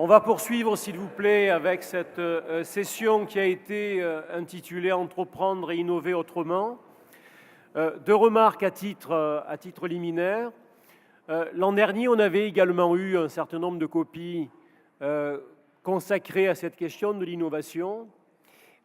On va poursuivre, s'il vous plaît, avec cette session qui a été intitulée « Entreprendre et innover autrement ». Deux remarques à titre liminaire. L'an dernier, on avait également eu un certain nombre de copies consacrées à cette question de l'innovation,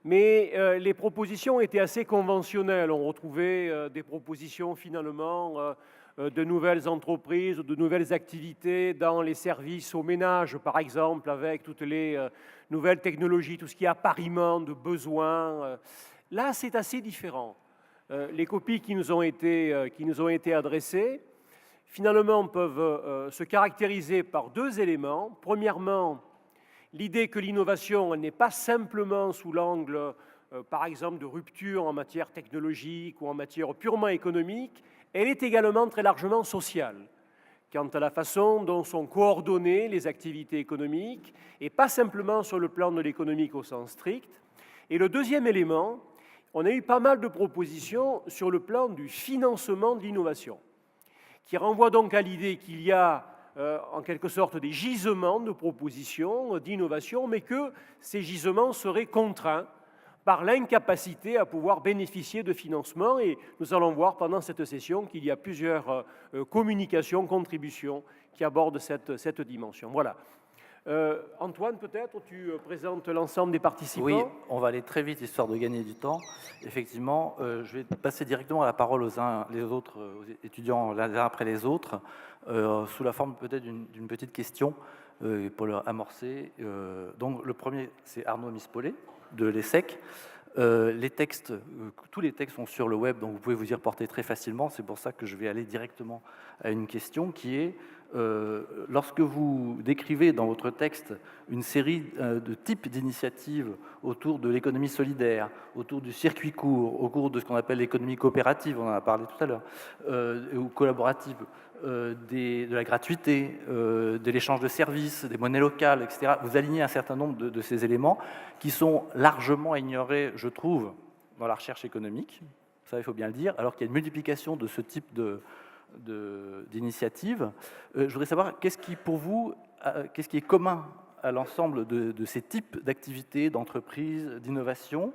mais les propositions étaient assez conventionnelles. On retrouvait des propositions finalement de nouvelles entreprises, de nouvelles activités dans les services aux ménages, par exemple, avec toutes les nouvelles technologies, tout ce qui est appariement de besoins. Là, c'est assez différent. Les copies qui nous ont été adressées, finalement, peuvent se caractériser par deux éléments. Premièrement, l'idée que l'innovation n'est pas simplement sous l'angle, par exemple, de rupture en matière technologique ou en matière purement économique, elle est également très largement sociale, quant à la façon dont sont coordonnées les activités économiques, et pas simplement sur le plan de l'économique au sens strict. Et le deuxième élément, on a eu pas mal de propositions sur le plan du financement de l'innovation, qui renvoie donc à l'idée qu'il y a en quelque sorte des gisements de propositions d'innovation, mais que ces gisements seraient contraints par l'incapacité à pouvoir bénéficier de financement. Et nous allons voir pendant cette session qu'il y a plusieurs communications, contributions qui abordent cette dimension. Voilà. Antoine, peut-être, tu présentes l'ensemble des participants. Oui, on va aller très vite, histoire de gagner du temps. Effectivement, je vais passer directement la parole aux étudiants l'un après les autres, sous la forme peut-être d'une petite question pour leur amorcer. Donc, le premier, c'est Arnaud Mispollet, de l'ESSEC. Tous les textes sont sur le web, donc vous pouvez vous y reporter très facilement. C'est pour ça que je vais aller directement à une question qui est lorsque vous décrivez dans votre texte une série de types d'initiatives autour de l'économie solidaire, autour du circuit court, autour de ce qu'on appelle l'économie coopérative, on en a parlé tout à l'heure, ou collaborative, de la gratuité, de l'échange de services, des monnaies locales, etc. Vous alignez un certain nombre de ces éléments qui sont largement ignorés, je trouve, dans la recherche économique, ça il faut bien le dire, alors qu'il y a une multiplication de ce type d'initiatives. Je voudrais savoir, qu'est-ce qui est commun à l'ensemble de ces types d'activités, d'entreprises, d'innovation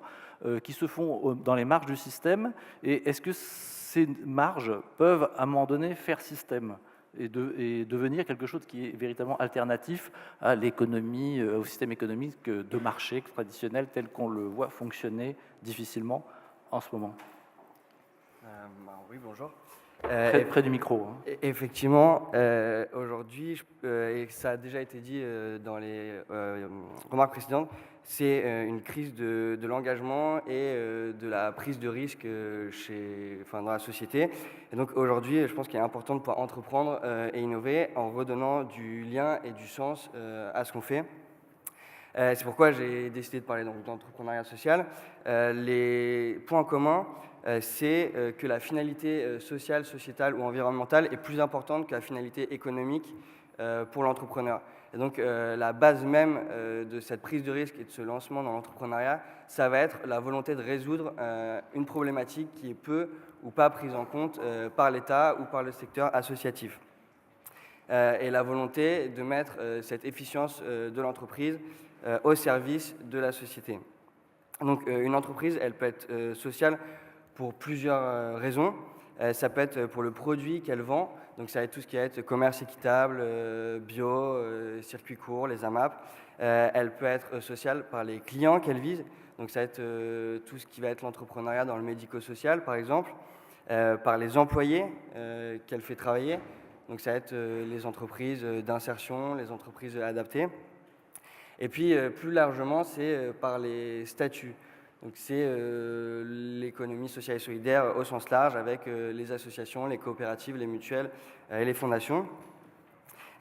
qui se font dans les marges du système, et est-ce que ces marges peuvent à un moment donné faire système et devenir quelque chose qui est véritablement alternatif à l'économie, au système économique de marché traditionnel tel qu'on le voit fonctionner difficilement en ce moment. Oui, bonjour. Près du micro. Hein. Effectivement, aujourd'hui, et ça a déjà été dit dans les remarques précédentes, c'est une crise de l'engagement et de la prise de risque dans la société. Et donc aujourd'hui, je pense qu'il est important de pouvoir entreprendre et innover en redonnant du lien et du sens à ce qu'on fait. C'est pourquoi j'ai décidé de parler d'entrepreneuriat social. Les points communs, c'est que la finalité sociale, sociétale ou environnementale est plus importante que la finalité économique pour l'entrepreneur. Et donc la base même de cette prise de risque et de ce lancement dans l'entrepreneuriat, ça va être la volonté de résoudre une problématique qui est peu ou pas prise en compte par l'État ou par le secteur associatif. Et la volonté de mettre cette efficience de l'entreprise au service de la société. Donc une entreprise, elle peut être sociale pour plusieurs raisons. Ça peut être pour le produit qu'elle vend, donc ça va être tout ce qui va être commerce équitable, bio, circuit court, les AMAP. Elle peut être sociale par les clients qu'elle vise, donc ça va être tout ce qui va être l'entrepreneuriat dans le médico-social par exemple, par les employés qu'elle fait travailler, donc ça va être les entreprises d'insertion, les entreprises adaptées. Et puis, plus largement, c'est par les statuts. Donc, c'est l'économie sociale et solidaire au sens large, avec les associations, les coopératives, les mutuelles et les fondations.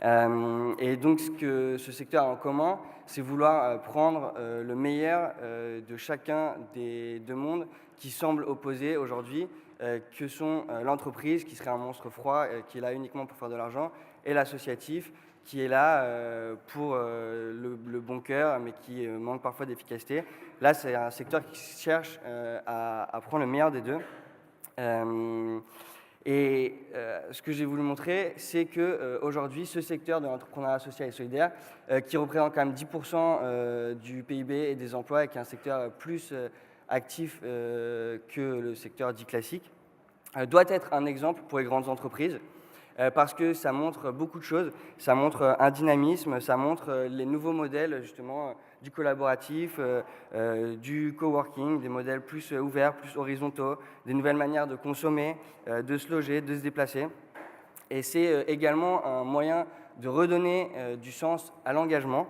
Et donc, ce que ce secteur a en commun, c'est vouloir prendre le meilleur de chacun des deux mondes qui semblent opposés aujourd'hui, que sont l'entreprise, qui serait un monstre froid, qui est là uniquement pour faire de l'argent, et l'associatif, qui est là pour le bon cœur, mais qui manque parfois d'efficacité. Là, c'est un secteur qui cherche à prendre le meilleur des deux. Et ce que j'ai voulu montrer, c'est qu'aujourd'hui, ce secteur de l'entrepreneuriat social et solidaire, qui représente quand même 10% du PIB et des emplois, et qui est un secteur plus actif que le secteur dit classique, doit être un exemple pour les grandes entreprises, parce que ça montre beaucoup de choses. Ça montre un dynamisme, ça montre les nouveaux modèles justement du collaboratif, du coworking, des modèles plus ouverts, plus horizontaux, des nouvelles manières de consommer, de se loger, de se déplacer. Et c'est également un moyen de redonner du sens à l'engagement.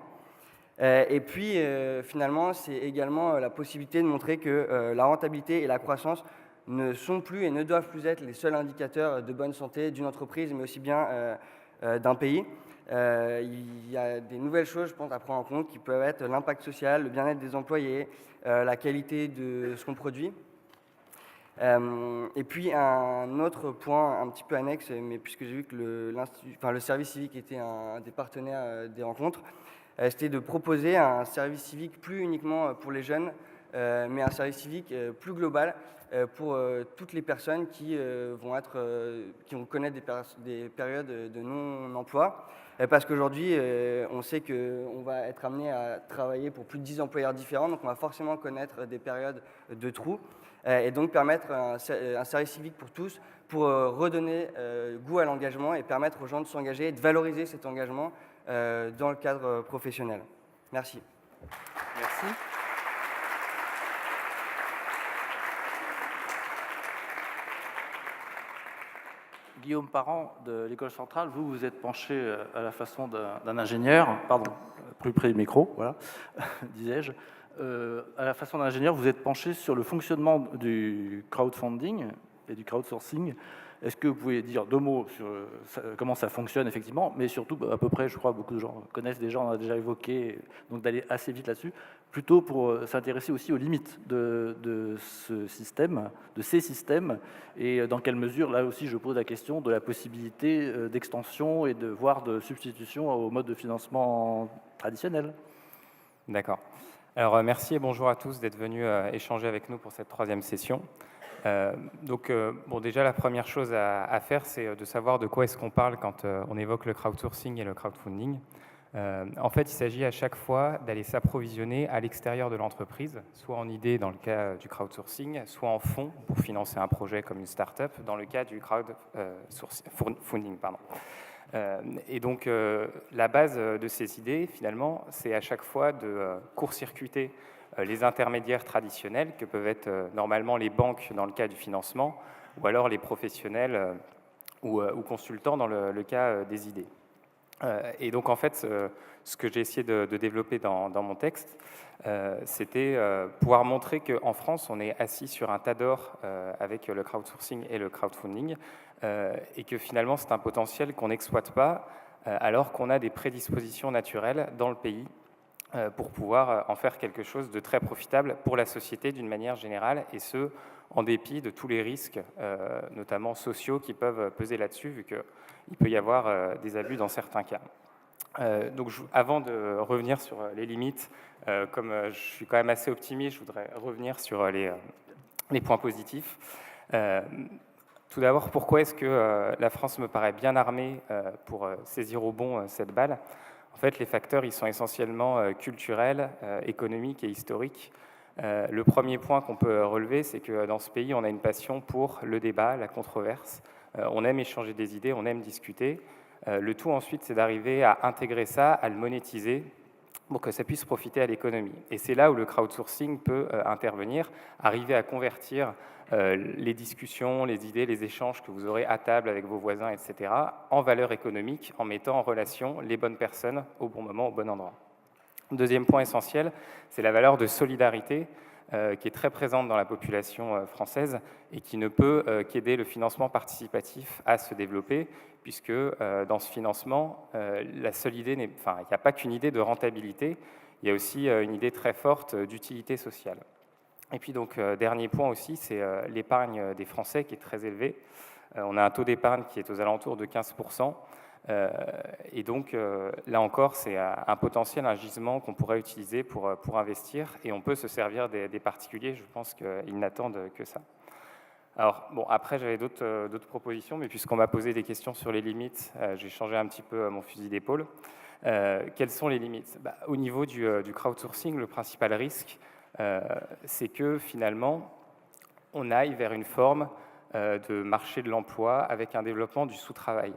Et puis finalement, c'est également la possibilité de montrer que la rentabilité et la croissance ne sont plus et ne doivent plus être les seuls indicateurs de bonne santé d'une entreprise, mais aussi bien d'un pays. Il y a des nouvelles choses, je pense, à prendre en compte, qui peuvent être l'impact social, le bien-être des employés, la qualité de ce qu'on produit. Et puis un autre point un petit peu annexe, mais puisque j'ai vu que le service civique était un des partenaires des rencontres, c'était de proposer un service civique plus uniquement pour les jeunes, mais un service civique plus global pour toutes les personnes qui vont connaître des périodes de non-emploi. Parce qu'aujourd'hui, on sait qu'on va être amené à travailler pour plus de 10 employeurs différents, donc on va forcément connaître des périodes de trous, et donc permettre un service civique pour tous, pour redonner goût à l'engagement et permettre aux gens de s'engager et de valoriser cet engagement dans le cadre professionnel. Merci. Merci. Guillaume Parent de l'École centrale, vous êtes penché à la façon d'un ingénieur, pardon, plus près du micro, voilà, disais-je. À la façon d'un ingénieur, vous êtes penché sur le fonctionnement du crowdfunding et du crowdsourcing. Est-ce que vous pouvez dire 2 mots sur comment ça fonctionne effectivement, mais surtout à peu près, je crois, beaucoup de gens connaissent déjà, on a déjà évoqué, donc d'aller assez vite là-dessus, plutôt pour s'intéresser aussi aux limites de ce système, de ces systèmes, et dans quelle mesure, là aussi, je pose la question de la possibilité d'extension et voire de substitution au mode de financement traditionnel. D'accord. Alors merci et bonjour à tous d'être venus échanger avec nous pour cette 3e session. Bon, déjà la première chose à faire, c'est de savoir de quoi est-ce qu'on parle quand on évoque le crowdsourcing et le crowdfunding. En fait, il s'agit à chaque fois d'aller s'approvisionner à l'extérieur de l'entreprise, soit en idée dans le cas du crowdsourcing, soit en fonds pour financer un projet comme une start-up dans le cas du crowdfunding. Et donc, la base de ces idées, finalement, c'est à chaque fois de court-circuiter les intermédiaires traditionnels, que peuvent être normalement les banques dans le cas du financement, ou alors les professionnels ou consultants dans le cas des idées. Et donc, en fait, ce que j'ai essayé de développer dans mon texte, c'était pouvoir montrer qu'en France, on est assis sur un tas d'or avec le crowdsourcing et le crowdfunding, et que finalement, c'est un potentiel qu'on n'exploite pas, alors qu'on a des prédispositions naturelles dans le pays pour pouvoir en faire quelque chose de très profitable pour la société d'une manière générale, et ce, en dépit de tous les risques, notamment sociaux, qui peuvent peser là-dessus, vu qu'il peut y avoir des abus dans certains cas. Donc, avant de revenir sur les limites, comme je suis quand même assez optimiste, je voudrais revenir sur les points positifs. Tout d'abord, pourquoi est-ce que la France me paraît bien armée pour saisir au bon cette balle ? En fait, les facteurs, ils sont essentiellement culturels, économiques et historiques. Le premier point qu'on peut relever, c'est que dans ce pays, on a une passion pour le débat, la controverse. On aime échanger des idées, on aime discuter. Le tout ensuite, c'est d'arriver à intégrer ça, à le monétiser pour que ça puisse profiter à l'économie. Et c'est là où le crowdsourcing peut intervenir, arriver à convertir les discussions, les idées, les échanges que vous aurez à table avec vos voisins, etc., en valeur économique, en mettant en relation les bonnes personnes au bon moment, au bon endroit. Deuxième point essentiel, c'est la valeur de solidarité qui est très présente dans la population française et qui ne peut qu'aider le financement participatif à se développer, puisque dans ce financement, la seule idée il n'y a pas qu'une idée de rentabilité, il y a aussi une idée très forte d'utilité sociale. Et puis donc, dernier point aussi, c'est l'épargne des Français qui est très élevée. On a un taux d'épargne qui est aux alentours de 15%. Et donc, là encore, c'est un potentiel, un gisement qu'on pourrait utiliser pour investir. Et on peut se servir des particuliers, je pense qu'ils n'attendent que ça. Alors, bon, après, j'avais d'autres propositions, mais puisqu'on m'a posé des questions sur les limites, j'ai changé un petit peu mon fusil d'épaule. Quelles sont les limites? Au niveau du crowdsourcing, le principal risque, c'est que finalement, on aille vers une forme de marché de l'emploi avec un développement du sous-travail.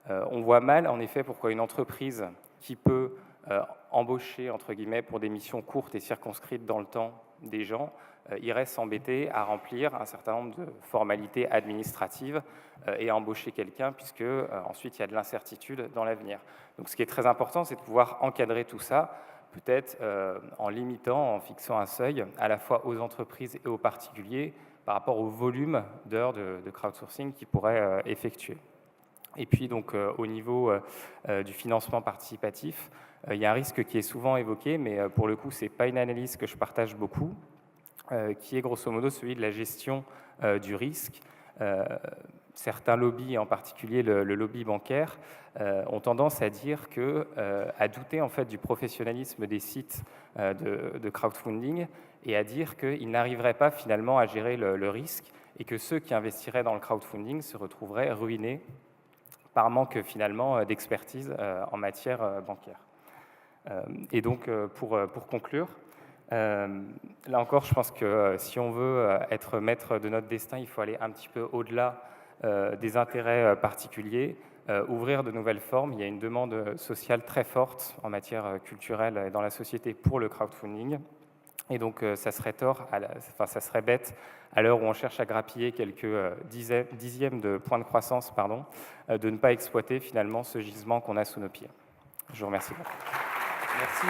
On voit mal, en effet, pourquoi une entreprise qui peut embaucher, entre guillemets, pour des missions courtes et circonscrites dans le temps des gens, irait s'embêter à remplir un certain nombre de formalités administratives et à embaucher quelqu'un, puisque ensuite il y a de l'incertitude dans l'avenir. Donc ce qui est très important, c'est de pouvoir encadrer tout ça, peut-être en limitant, en fixant un seuil, à la fois aux entreprises et aux particuliers, par rapport au volume d'heures de crowdsourcing qu'ils pourraient effectuer. Et puis, donc, au niveau du financement participatif, il y a un risque qui est souvent évoqué, mais pour le coup, ce n'est pas une analyse que je partage beaucoup, qui est grosso modo celui de la gestion du risque. Certains lobbies, en particulier le lobby bancaire, ont tendance à dire à douter en fait du professionnalisme des sites de crowdfunding et à dire qu'ils n'arriveraient pas finalement à gérer le risque et que ceux qui investiraient dans le crowdfunding se retrouveraient ruinés par manque finalement d'expertise en matière bancaire. Et donc, pour conclure, là encore, je pense que si on veut être maître de notre destin, il faut aller un petit peu au-delà des intérêts particuliers, ouvrir de nouvelles formes. Il y a une demande sociale très forte en matière culturelle et dans la société pour le crowdfunding. Et donc, ça serait ça serait bête, à l'heure où on cherche à grappiller quelques dixièmes de points de croissance, de ne pas exploiter finalement ce gisement qu'on a sous nos pieds. Je vous remercie. Merci.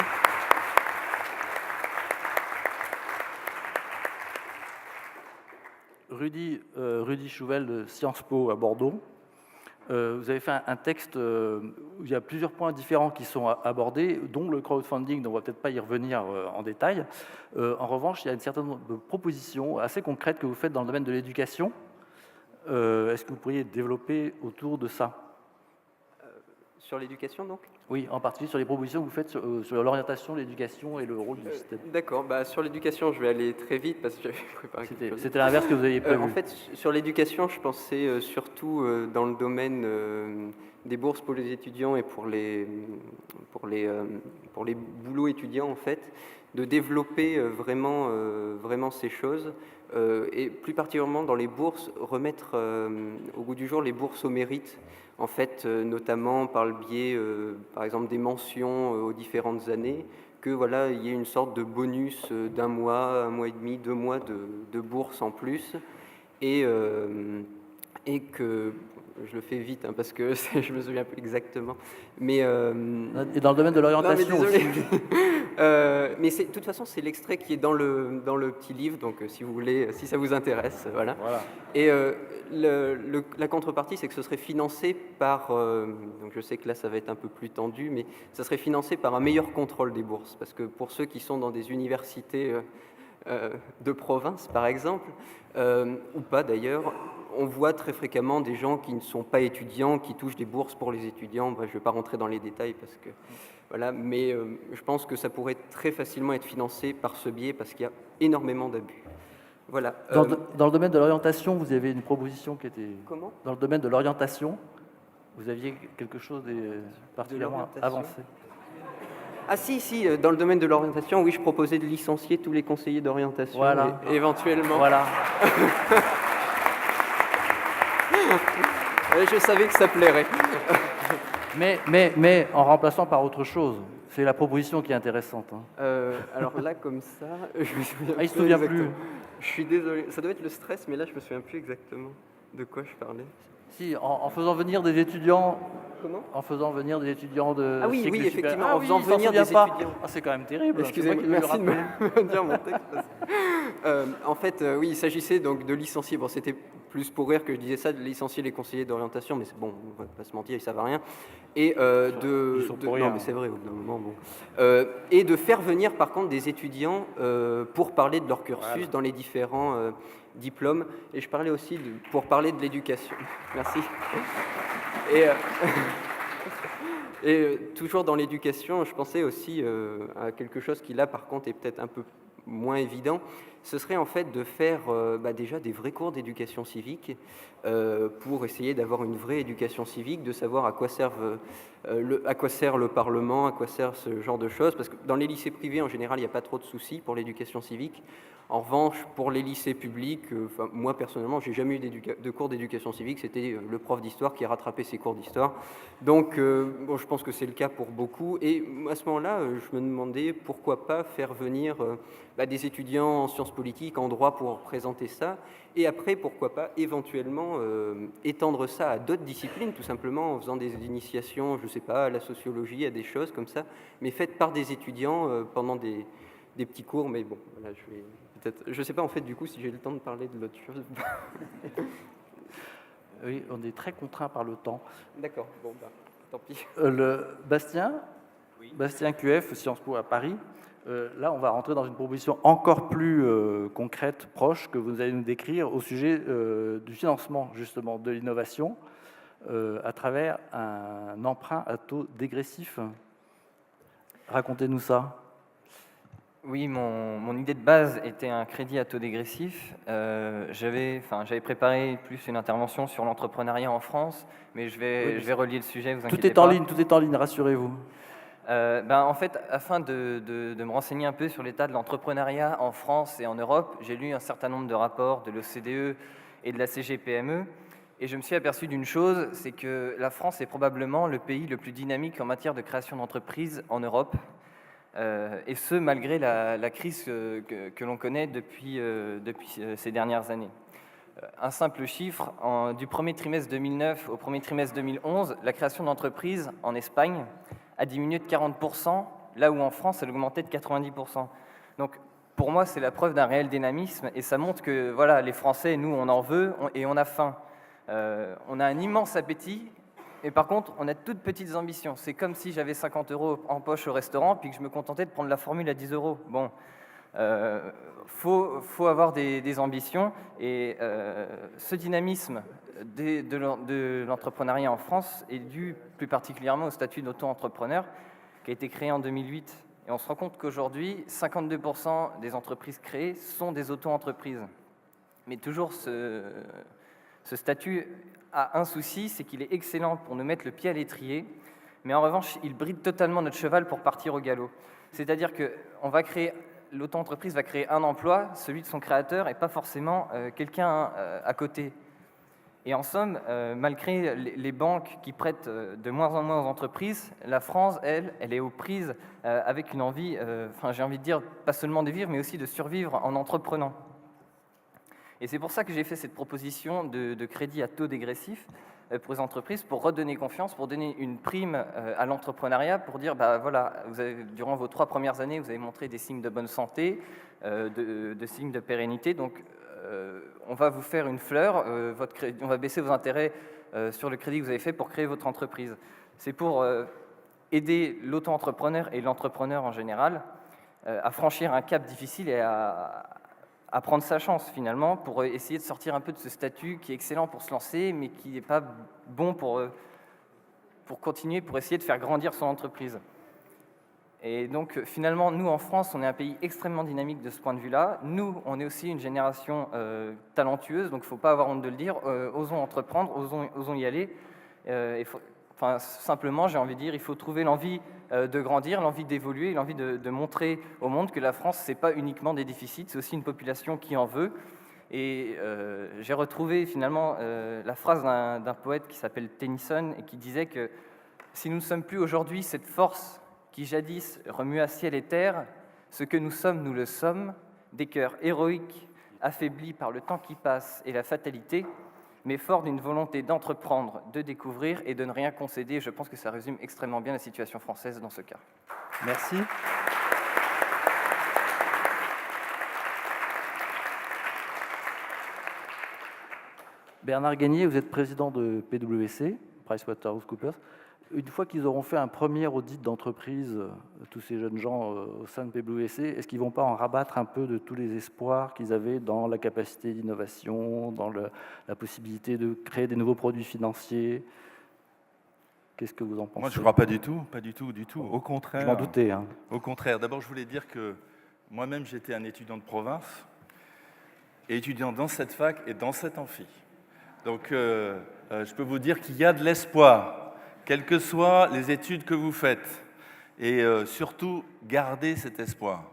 Rudy Chouvel de Sciences Po à Bordeaux. Vous avez fait un texte où il y a plusieurs points différents qui sont abordés, dont le crowdfunding, dont on ne va peut-être pas y revenir en détail. En revanche, il y a une certaine proposition assez concrète que vous faites dans le domaine de l'éducation. Est-ce que vous pourriez développer autour de ça? Sur l'éducation, donc? Oui, en particulier sur les propositions que vous faites sur l'orientation, l'éducation et le rôle du système. D'accord, sur l'éducation, je vais aller très vite parce que j'avais préparé quelque chose. C'était l'inverse que vous aviez prévu. En fait, sur l'éducation, je pensais surtout dans le domaine des bourses pour les étudiants et pour les boulots étudiants, en fait, de développer vraiment ces choses et plus particulièrement dans les bourses, remettre au goût du jour les bourses au mérite. En fait, notamment par le biais, par exemple, des mentions aux différentes années, que voilà, il y ait une sorte de bonus d'un mois, 1 mois et demi, 2 mois de bourse en plus, et que je le fais vite parce que je me souviens plus exactement, mais et dans le domaine de l'orientation aussi. Mais de toute façon, c'est l'extrait qui est dans le petit livre, donc si vous voulez, si ça vous intéresse, voilà. Et la contrepartie, c'est que ce serait financé par, donc je sais que là ça va être un peu plus tendu, mais ça serait financé par un meilleur contrôle des bourses, parce que pour ceux qui sont dans des universités de province, par exemple, ou pas d'ailleurs, on voit très fréquemment des gens qui ne sont pas étudiants, qui touchent des bourses pour les étudiants. Je ne vais pas rentrer dans les détails parce que voilà, mais je pense que ça pourrait très facilement être financé par ce biais parce qu'il y a énormément d'abus. Voilà. Dans le domaine de l'orientation, vous avez une proposition qui était. Comment ? Dans le domaine de l'orientation, vous aviez quelque chose de particulièrement avancé. Ah si, dans le domaine de l'orientation, oui, je proposais de licencier tous les conseillers d'orientation, voilà. Et éventuellement. Voilà. Je savais que ça plairait. Mais en remplaçant par autre chose. C'est la proposition qui est intéressante. Alors là, comme ça, je me souviens il se souvient plus. Je suis désolé. Ça doit être le stress, mais là, je me souviens plus exactement de quoi je parlais. Si, en faisant venir des étudiants. Comment ? En faisant venir des étudiants de. Ah oui, effectivement, en faisant venir des étudiants. Ah, c'est quand même terrible. Excusez-moi, merci de me dire mon texte. En fait, oui, il s'agissait donc de licencier. Bon, c'était plus pour rire que je disais ça, de licencier les conseillers d'orientation, mais c'est bon, on va pas se mentir, ils savent rien. Et non, mais c'est vrai, au bout d'un moment, bon. Et de faire venir, par contre, des étudiants pour parler de leur cursus dans les différents diplômes. Et je parlais aussi pour parler de l'éducation. Merci. Et toujours dans l'éducation, je pensais aussi à quelque chose qui là par contre est peut-être un peu moins évident, ce serait en fait de faire déjà des vrais cours d'éducation civique pour essayer d'avoir une vraie éducation civique, de savoir à quoi sert le Parlement, à quoi sert ce genre de choses, parce que dans les lycées privés, en général, il n'y a pas trop de soucis pour l'éducation civique. En revanche, pour les lycées publics, moi personnellement, j'ai jamais eu de cours d'éducation civique, c'était le prof d'histoire qui a rattrapé ses cours d'histoire. Donc, je pense que c'est le cas pour beaucoup. Et à ce moment-là, je me demandais pourquoi pas faire venir des étudiants en sciences politiques, en droit pour présenter ça. Et après, pourquoi pas éventuellement étendre ça à d'autres disciplines, tout simplement en faisant des initiations, je ne sais pas, à la sociologie, à des choses comme ça, mais faites par des étudiants pendant des petits cours. Mais bon, voilà, je ne sais pas en fait du coup si j'ai le temps de parler de l'autre chose. Oui, on est très contraint par le temps. D'accord, bon, tant pis. Bastien, Oui. Bastien QF, Sciences Po à Paris. Là, on va rentrer dans une proposition encore plus concrète, proche, que vous allez nous décrire au sujet du financement, justement, de l'innovation à travers un emprunt à taux dégressif. Racontez-nous ça. Oui, mon idée de base était un crédit à taux dégressif. J'avais préparé plus une intervention sur l'entrepreneuriat en France, mais je vais relier le sujet, vous inquiétez pas. Tout est en ligne, rassurez-vous. En fait, afin de me renseigner un peu sur l'état de l'entrepreneuriat en France et en Europe, j'ai lu un certain nombre de rapports de l'OCDE et de la CGPME, et je me suis aperçu d'une chose, c'est que la France est probablement le pays le plus dynamique en matière de création d'entreprises en Europe, et ce, malgré la crise que l'on connaît depuis ces dernières années. Un simple chiffre, du premier trimestre 2009 au premier trimestre 2011, la création d'entreprises en Espagne a diminué de 40%, là où en France, elle augmentait de 90%. Donc, pour moi, c'est la preuve d'un réel dynamisme, et ça montre que voilà, les Français, nous, on en veut, et on a faim. On a un immense appétit, et par contre, on a de toutes petites ambitions. C'est comme si j'avais 50 € en poche au restaurant, puis que je me contentais de prendre la formule à 10 €. Bon, faut avoir des ambitions, et ce dynamisme de l'entrepreneuriat en France est dû plus particulièrement au statut d'auto-entrepreneur qui a été créé en 2008. Et on se rend compte qu'aujourd'hui, 52% des entreprises créées sont des auto-entreprises. Mais toujours, ce statut a un souci, c'est qu'il est excellent pour nous mettre le pied à l'étrier, mais en revanche, il bride totalement notre cheval pour partir au galop. C'est-à-dire que l'auto-entreprise va créer un emploi, celui de son créateur, et pas forcément quelqu'un à côté. Et en somme, malgré les banques qui prêtent de moins en moins aux entreprises, la France, elle est aux prises avec une envie, j'ai envie de dire, pas seulement de vivre, mais aussi de survivre en entreprenant. Et c'est pour ça que j'ai fait cette proposition de crédit à taux dégressif pour les entreprises, pour redonner confiance, pour donner une prime à l'entrepreneuriat, pour dire, voilà, durant vos 3 premières années, vous avez montré des signes de bonne santé, de signes de pérennité, donc on va vous faire une fleur, on va baisser vos intérêts sur le crédit que vous avez fait pour créer votre entreprise. C'est pour aider l'auto-entrepreneur et l'entrepreneur en général à franchir un cap difficile et à prendre sa chance finalement, pour essayer de sortir un peu de ce statut qui est excellent pour se lancer, mais qui n'est pas bon pour continuer, pour essayer de faire grandir son entreprise. Et donc finalement, nous en France, on est un pays extrêmement dynamique de ce point de vue-là. Nous, on est aussi une génération talentueuse, donc il ne faut pas avoir honte de le dire. Osons entreprendre, osons y aller. Simplement, j'ai envie de dire, il faut trouver l'envie de grandir, l'envie d'évoluer, l'envie de montrer au monde que la France, ce n'est pas uniquement des déficits, c'est aussi une population qui en veut. Et j'ai retrouvé finalement la phrase d'un poète qui s'appelle Tennyson et qui disait que si nous ne sommes plus aujourd'hui cette force qui jadis remua ciel et terre, ce que nous sommes, nous le sommes, des cœurs héroïques, affaiblis par le temps qui passe et la fatalité, mais forts d'une volonté d'entreprendre, de découvrir et de ne rien concéder. Je pense que ça résume extrêmement bien la situation française dans ce cas. Merci. Bernard Gagnier, vous êtes président de PwC, PricewaterhouseCoopers. Une fois qu'ils auront fait un premier audit d'entreprise, tous ces jeunes gens au sein de PwC, est-ce qu'ils ne vont pas en rabattre un peu de tous les espoirs qu'ils avaient dans la capacité d'innovation, dans la possibilité de créer des nouveaux produits financiers? Qu'est-ce que vous en pensez? Moi, je ne crois pas du tout, du tout. Au contraire. Je m'en doutais. Hein. Au contraire. D'abord, je voulais dire que moi-même, j'étais un étudiant de province. et étudiants dans cette fac et dans cet amphi. Donc, je peux vous dire qu'il y a de l'espoir, quelles que soient les études que vous faites. Et surtout, gardez cet espoir.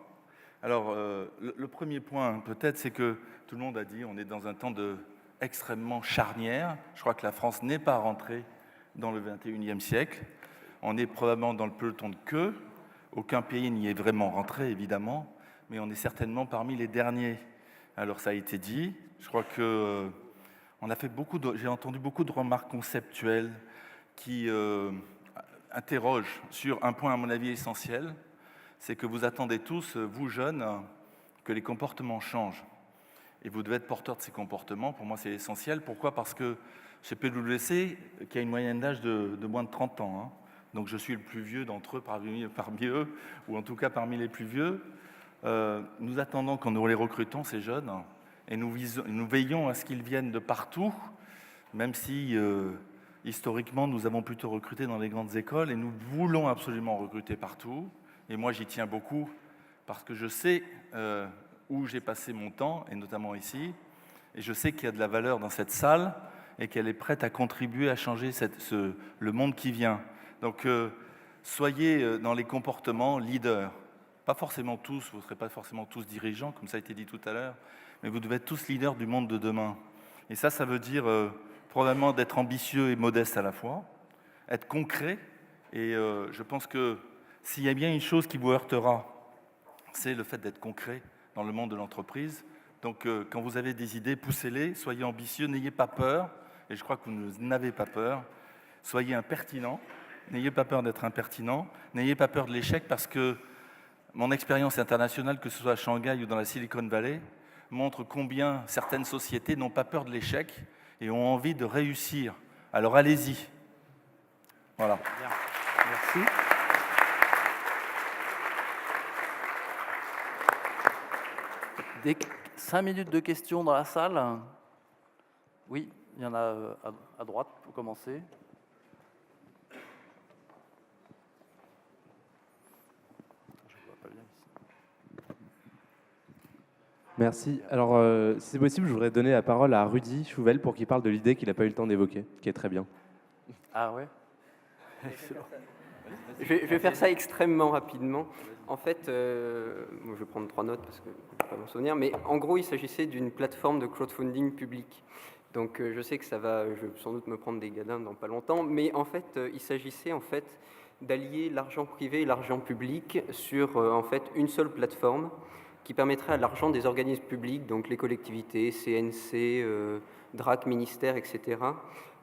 Alors, le premier point, peut-être, c'est que tout le monde a dit on est dans un temps extrêmement charnière. Je crois que la France n'est pas rentrée dans le 21e siècle. On est probablement dans le peloton de queue. Aucun pays n'y est vraiment rentré, évidemment, mais on est certainement parmi les derniers. Alors, ça a été dit. Je crois que j'ai entendu beaucoup de remarques conceptuelles qui interrogent sur un point, à mon avis, essentiel. C'est que vous attendez tous, vous jeunes, que les comportements changent. Et vous devez être porteur de ces comportements. Pour moi, c'est essentiel. Pourquoi ? Parce que chez PwC, qui a une moyenne d'âge de moins de 30 ans, hein, donc je suis le plus vieux d'entre eux, parmi eux, ou en tout cas parmi les plus vieux, nous attendons quand nous les recrutons, ces jeunes, et nous veillons à ce qu'ils viennent de partout, même si historiquement nous avons plutôt recruté dans les grandes écoles, et nous voulons absolument recruter partout. Et moi, j'y tiens beaucoup, parce que je sais où j'ai passé mon temps, et notamment ici, et je sais qu'il y a de la valeur dans cette salle, et qu'elle est prête à contribuer à changer le monde qui vient. Donc, soyez dans les comportements leaders. Pas forcément tous, vous ne serez pas forcément tous dirigeants, comme ça a été dit tout à l'heure, mais vous devez être tous leaders du monde de demain. Et ça veut dire probablement d'être ambitieux et modeste à la fois, être concret, et je pense que s'il y a bien une chose qui vous heurtera, c'est le fait d'être concret dans le monde de l'entreprise. Donc, quand vous avez des idées, poussez-les, soyez ambitieux, n'ayez pas peur, et je crois que vous n'avez pas peur. Soyez impertinent, n'ayez pas peur d'être impertinent, n'ayez pas peur de l'échec, parce que mon expérience internationale, que ce soit à Shanghai ou dans la Silicon Valley, montre combien certaines sociétés n'ont pas peur de l'échec et ont envie de réussir. Alors, allez-y. Voilà. Bien. Merci. 5 minutes de questions dans la salle. Oui, il y en a à droite pour commencer. Merci. Alors, si c'est possible, je voudrais donner la parole à Rudy Chouvel pour qu'il parle de l'idée qu'il n'a pas eu le temps d'évoquer, qui est très bien. Ah ouais. Je vais faire ça extrêmement rapidement. En fait, je vais prendre 3 notes parce que je ne vais pas m'en souvenir, mais en gros, il s'agissait d'une plateforme de crowdfunding public. Donc, je sais que je vais sans doute me prendre des gadins dans pas longtemps, mais en fait, il s'agissait d'allier l'argent privé et l'argent public sur une seule plateforme qui permettrait à l'argent des organismes publics, donc les collectivités, CNC, DRAC, ministères, etc.,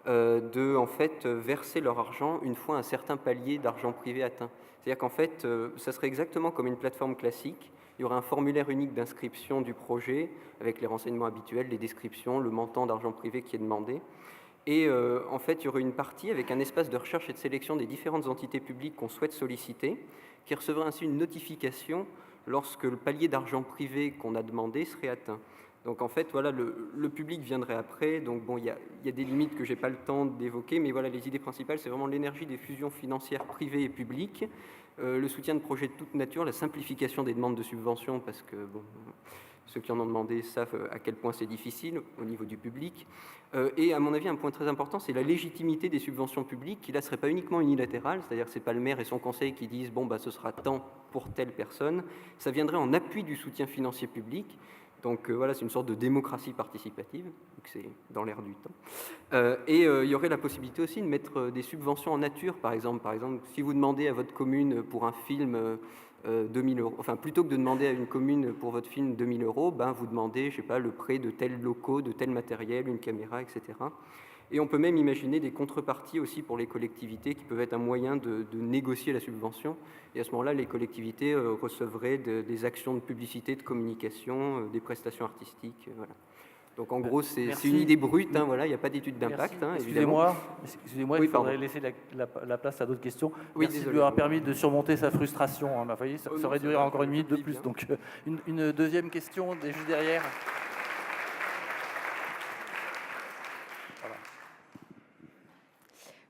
de verser leur argent une fois un certain palier d'argent privé atteint. C'est-à-dire qu'en fait, ça serait exactement comme une plateforme classique. Il y aurait un formulaire unique d'inscription du projet avec les renseignements habituels, les descriptions, le montant d'argent privé qui est demandé. Et en fait, il y aurait une partie avec un espace de recherche et de sélection des différentes entités publiques qu'on souhaite solliciter, qui recevrait ainsi une notification lorsque le palier d'argent privé qu'on a demandé serait atteint. Donc en fait, voilà, le public viendrait après. Donc bon, il y a des limites que je n'ai pas le temps d'évoquer, mais voilà, les idées principales, c'est vraiment l'énergie des fusions financières privées et publiques, le soutien de projets de toute nature, la simplification des demandes de subventions, parce que bon, ceux qui en ont demandé savent à quel point c'est difficile au niveau du public. Et à mon avis, un point très important, c'est la légitimité des subventions publiques, qui là ne serait pas uniquement unilatérale, c'est-à-dire que ce n'est pas le maire et son conseil qui disent « bon, ce sera tant pour telle personne », ça viendrait en appui du soutien financier public. Donc voilà, c'est une sorte de démocratie participative, donc c'est dans l'air du temps. Et il y aurait la possibilité aussi de mettre des subventions en nature, par exemple. Par exemple, si vous demandez à votre commune pour un film 2 000 €, enfin plutôt que de demander à une commune pour votre film 2 000 €, vous demandez, je sais pas, le prêt de tels locaux, de tel matériel, une caméra, etc. Et on peut même imaginer des contreparties aussi pour les collectivités qui peuvent être un moyen de négocier la subvention. Et à ce moment-là, les collectivités recevraient des actions de publicité, de communication, des prestations artistiques. Voilà. Donc en gros, c'est une idée brute, voilà, il n'y a pas d'étude d'impact. Excusez-moi, oui, il faudrait laisser la place à d'autres questions. Oui, merci de lui avoir permis de surmonter sa frustration. Vous voyez, ça aurait duré encore une minute de plus. Donc une deuxième question, juste derrière.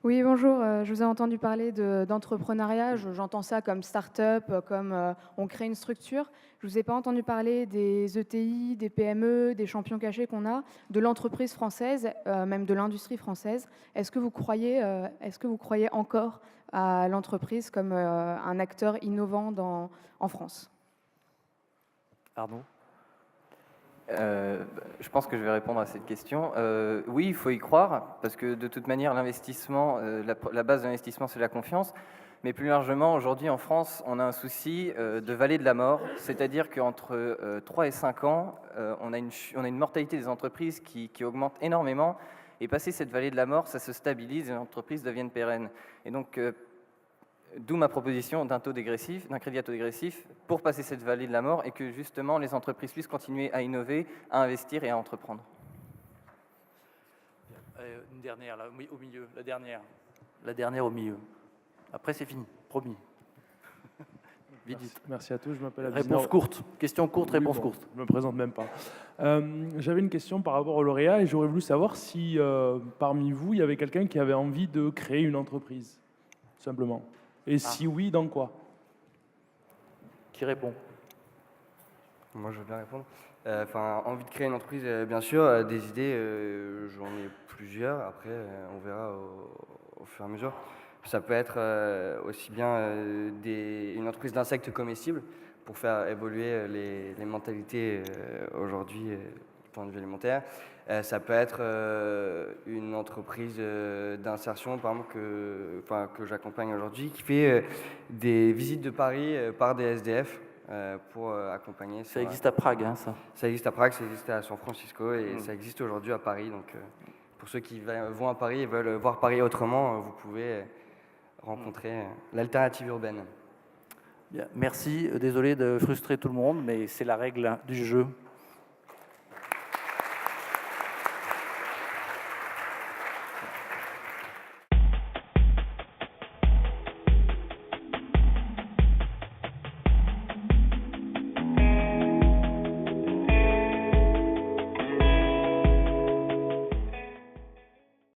Oui, bonjour. Je vous ai entendu parler d'entrepreneuriat. J'entends ça comme start-up, comme on crée une structure. Je ne vous ai pas entendu parler des ETI, des PME, des champions cachés qu'on a, de l'entreprise française, même de l'industrie française. Est-ce que vous croyez encore à l'entreprise comme un acteur innovant en France? Arnaud? Je pense que je vais répondre à cette question. Oui, il faut y croire, parce que de toute manière, l'investissement, la base de l'investissement, c'est la confiance. Mais plus largement, aujourd'hui en France, on a un souci de vallée de la mort, c'est-à-dire qu'entre 3 et 5 ans, on a une mortalité des entreprises qui augmente énormément. Et passer cette vallée de la mort, ça se stabilise et les entreprises deviennent pérennes. Et donc, d'où ma proposition d'un crédit à taux dégressif pour passer cette vallée de la mort et que justement les entreprises puissent continuer à innover, à investir et à entreprendre. Une dernière, là, au milieu, la dernière. La dernière au milieu. Après, c'est fini, promis. Vite, vite. Merci à tous, je m'appelle Réponse courte. Question courte, Oui, réponse bon, courte. Je ne me présente même pas. J'avais une question par rapport au lauréat et j'aurais voulu savoir si parmi vous, il y avait quelqu'un qui avait envie de créer une entreprise, tout simplement. Et si oui, dans quoi? Qui répond? Moi, je veux bien répondre. Envie de créer une entreprise, bien sûr. Des idées, j'en ai plusieurs. Après, on verra au fur et à mesure. Ça peut être aussi bien une entreprise d'insectes comestibles pour faire évoluer les mentalités aujourd'hui du point de vue alimentaire. Ça peut être une entreprise d'insertion, par exemple, que j'accompagne aujourd'hui, qui fait des visites de Paris par des SDF pour accompagner. Ça existe à Prague, hein, ça? Ça existe à Prague, ça existe à San Francisco et ça existe aujourd'hui à Paris. Donc, pour ceux qui vont à Paris et veulent voir Paris autrement, vous pouvez rencontrer l'alternative urbaine. Bien, merci. Désolé de frustrer tout le monde, mais c'est la règle du jeu.